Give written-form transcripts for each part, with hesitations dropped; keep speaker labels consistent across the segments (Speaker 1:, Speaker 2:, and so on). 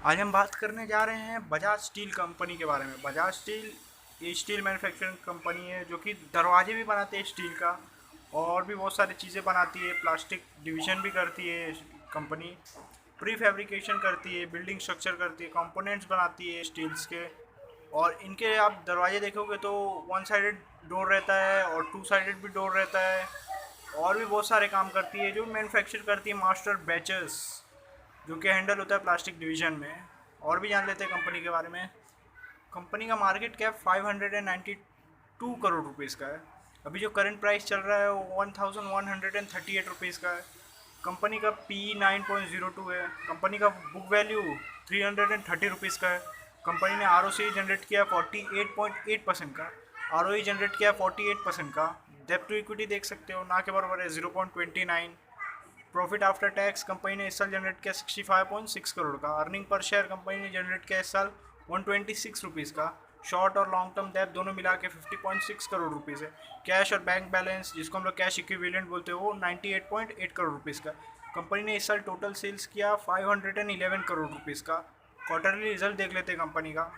Speaker 1: आज हम बात करने जा रहे हैं बजाज स्टील कंपनी के बारे में। बजाज स्टील ये स्टील मैन्युफैक्चरिंग कंपनी है जो कि दरवाजे भी बनाते हैं स्टील का, और भी बहुत सारी चीज़ें बनाती है। प्लास्टिक डिवीज़न भी करती है कंपनी, प्री फैब्रिकेशन करती है, बिल्डिंग स्ट्रक्चर करती है, कंपोनेंट्स बनाती है स्टील्स के। और इनके आप दरवाजे देखोगे तो वन साइडेड डोर रहता है और टू साइडेड भी डोर रहता है। और भी बहुत सारे काम करती है जो मैन्युफैक्चर करती है मास्टर बैचेस, जो कि हैंडल होता है प्लास्टिक डिवीज़न में। और भी जान लेते हैं कंपनी के बारे में। कंपनी का मार्केट कैप 592 करोड़ रुपीज़ का है। अभी जो करंट प्राइस चल रहा है वो 1138 रुपीज़ का है। कंपनी का पी 9.02 है। कंपनी का बुक वैल्यू 330 रुपीज़ का है। कंपनी ने आर जनरेट किया 48.8% का, आर जनरेट किया 48% का। डेब्ट टू इक्विटी देख सकते हो ना के बराबर है 0.29। प्रॉफिट आफ्टर टैक्स कंपनी ने इस साल जनरेट किया 65.6 करोड़ का। अर्निंग पर शेयर कंपनी ने जनरेट किया इस साल 126 रुपीज़ का। शॉर्ट और लॉन्ग टर्म डेब्ट दोनों मिला के 50.6 करोड़ रुपीज़ है। कैश और बैंक बैलेंस, जिसको हम लोग कैश इक्विवेलेंट बोलते हैं, वो 98.8 करोड़ रुपीज़ का। कंपनी ने इस साल टोटल सेल्स किया 511 करोड़ रुपीज़ का। क्वार्टरली रिजल्ट देख लेते हैं कंपनी का।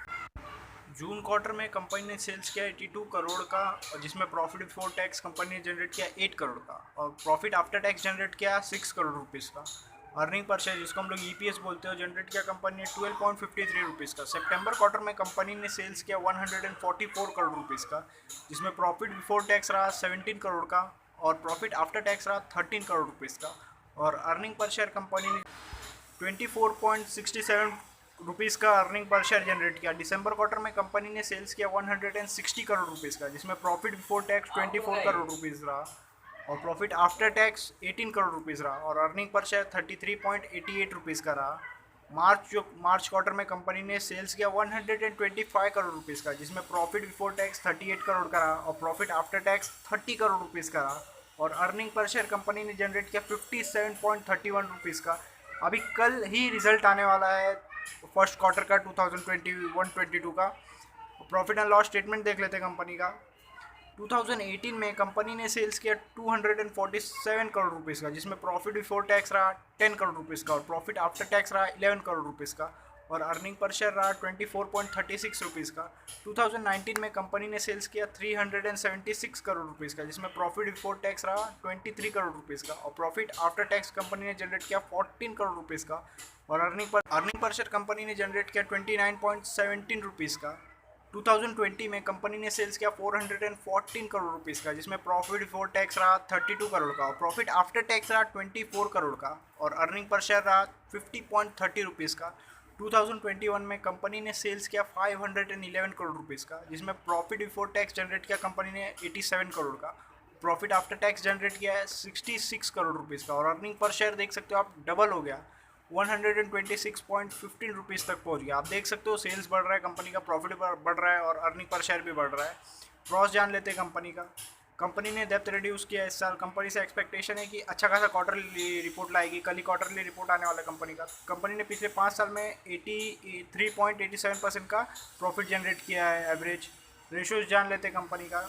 Speaker 1: जून क्वार्टर में कंपनी ने सेल्स किया 82 करोड़ का, और जिसमें प्रॉफिट बिफोर टैक्स कंपनी ने जनरेट किया 8 करोड़ का, और प्रॉफिट आफ्टर टैक्स जनरेट किया 6 करोड़ रुपीज़ का। अर्निंग पर शेयर, जिसको हम लोग ईपीएस बोलते हो, जनरेट किया कंपनी ने 12.53 रुपीज़ का। सितंबर क्वार्टर में कंपनी ने सेल्स किया 144 करोड़ रुपीज़ का, जिसमें प्रॉफिट बिफोर टैक्स रहा 17 करोड़ का, और प्रॉफिट आफ्टर टैक्स रहा 13 करोड़ रुपीज़ का। और अर्निंग पर शेयर कंपनी ने 24.67 रुपीज़ का अर्निंग पर शेयर जनरेट किया। दिसंबर क्वार्टर में कंपनी ने सेल्स किया 160 करोड़ रुपीज़ का, जिसमें profit before tax 24 crore rupees रहा, और profit after tax 18 crore rupees रहा, और अर्निंग पर शेयर 33.88 रुपीज़ का रहा। मार्च क्वार्टर में कंपनी ने सेल्स किया 125 करोड़ रुपीज़ का, जिसमें प्रॉफिट बिफोर टैक्स 38 करोड़ का रहा, और profit after tax 30 crore rupees का रहा, और अर्निंग पर शेयर कंपनी ने जनरेट किया 57.31 रुपीज़ का। अभी कल ही रिजल्ट आने वाला है फर्स्ट क्वार्टर का 2021-22 का। प्रॉफिट एंड लॉस स्टेटमेंट देख लेते हैं कंपनी का। 2018 में कंपनी ने सेल्स किया 247 करोड़ रुपीज़ का, जिसमें प्रॉफिट बिफोर टैक्स रहा 10 करोड़ रुपीज़ का, और प्रॉफिट आफ्टर टैक्स रहा 11 करोड़ रुपीज़ का, और अर्निंग पर शेयर रहा 24.36 रुपीज़ का। 2019 में कंपनी ने सेल्स किया 376 करोड़ रुपीज़ का, जिसमें प्रॉफिट बिफोर टैक्स रहा 23 करोड़ रुपीज़ का, और प्रॉफिट आफ्टर टैक्स कंपनी ने जनरेट किया 14 करोड़ रुपीज़ का, और अर्निंग पर शेयर कंपनी ने जनरेट किया 29.17 रुपीज़ का। 2020 में कंपनी ने सेल्स किया 414 करोड़ रुपीज़ का, जिसमें प्रॉफिट बिफोर टैक्स रहा 32 करोड़ का, और प्रॉफिट आफ्टर टैक्स रहा 24 करोड़ का, और अर्निंग पर शेयर रहा 50.30 रुपीज़ का। 2021 में कंपनी ने सेल्स किया 511 करोड़ रुपीज़ का, जिसमें प्रॉफिट बिफोर टैक्स जनरेट किया कंपनी ने 87 करोड़ का, प्रॉफिट आफ्टर टैक्स जनरेट किया है 66 करोड़ रुपीज़ का, और अर्निंग पर शेयर देख सकते हो आप डबल हो गया, 126.15 रुपीज़ तक पहुंच गया। आप देख सकते हो सेल्स बढ़ रहा है, कंपनी का प्रॉफिट बढ़ रहा है, और अर्निंग पर शेयर भी बढ़ रहा है। क्रॉस जान लेते हैं कंपनी का। कंपनी ने डेप्थ रिड्यूस किया इस साल। कंपनी से एक्सपेक्टेशन है कि अच्छा खासा क्वार्टरली रिपोर्ट लाएगी। कल ही क्वार्टरली रिपोर्ट आने वाला है कंपनी का। कंपनी ने पिछले 5 साल में 83.87% का प्रॉफिट जनरेट किया है एवरेज। रेशोज जान लेते हैं कंपनी का।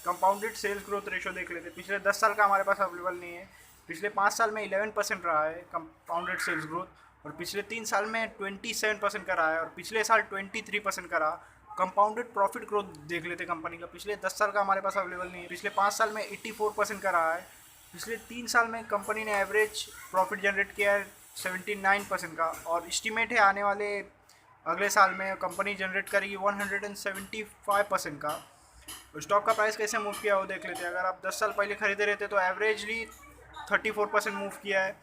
Speaker 1: कंपाउंडेड सेल्स ग्रोथ रेशो देख लेते हैं। पिछले 10 साल का हमारे पास अवेलेबल नहीं है। पिछले 5 साल में 11% रहा है कंपाउंडेड सेल्स ग्रोथ, और पिछले 3 साल में 27% का रहा है, और पिछले साल 23% का रहा। कंपाउंडेड प्रॉफिट ग्रोथ देख लेते कंपनी का। पिछले 10 साल का हमारे पास अवेलेबल नहीं है। पिछले 5 साल में 84% का रहा है। पिछले 3 साल में कंपनी ने एवरेज प्रॉफिट जनरेट किया है 79% का, और इस्टीमेट है आने वाले अगले साल में कंपनी जनरेट करेगी 175% का। स्टॉक का प्राइस कैसे मूव किया वो देख लेते हैं। अगर आप 10 साल पहले खरीदे रहते तो एवरेजली 34% मूव किया है।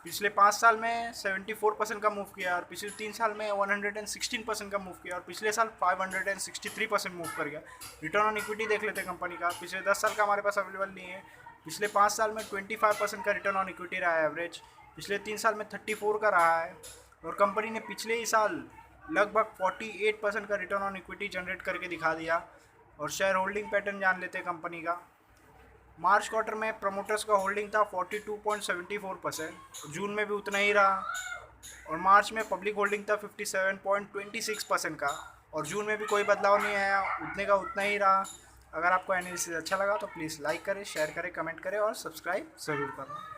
Speaker 1: पिछले 5 साल में 74% का मूव किया, और पिछले 3 साल में 116% का मूव किया, और पिछले साल 563% मूव कर गया। रिटर्न ऑन इक्विटी देख लेते हैं कंपनी का। पिछले 10 साल का हमारे पास अवेलेबल नहीं है। पिछले 5 साल में 25% का रिटर्न ऑन इक्विटी रहा है एवरेज। पिछले 3 साल में 34 का रहा है, और कंपनी ने पिछले ही साल लगभग 48% का रिटर्न ऑन इक्विटी जनरेट करके दिखा दिया। और शेयर होल्डिंग पैटर्न जान लेते हैं कंपनी का। मार्च क्वार्टर में प्रमोटर्स का होल्डिंग था 42.74%, जून में भी उतना ही रहा, और मार्च में पब्लिक होल्डिंग था 57.26% का, और जून में भी कोई बदलाव नहीं आया, उतने का उतना ही रहा। अगर आपको एनालिसिस अच्छा लगा तो प्लीज़ लाइक करें, शेयर करें, कमेंट करें, और सब्सक्राइब ज़रूर करें।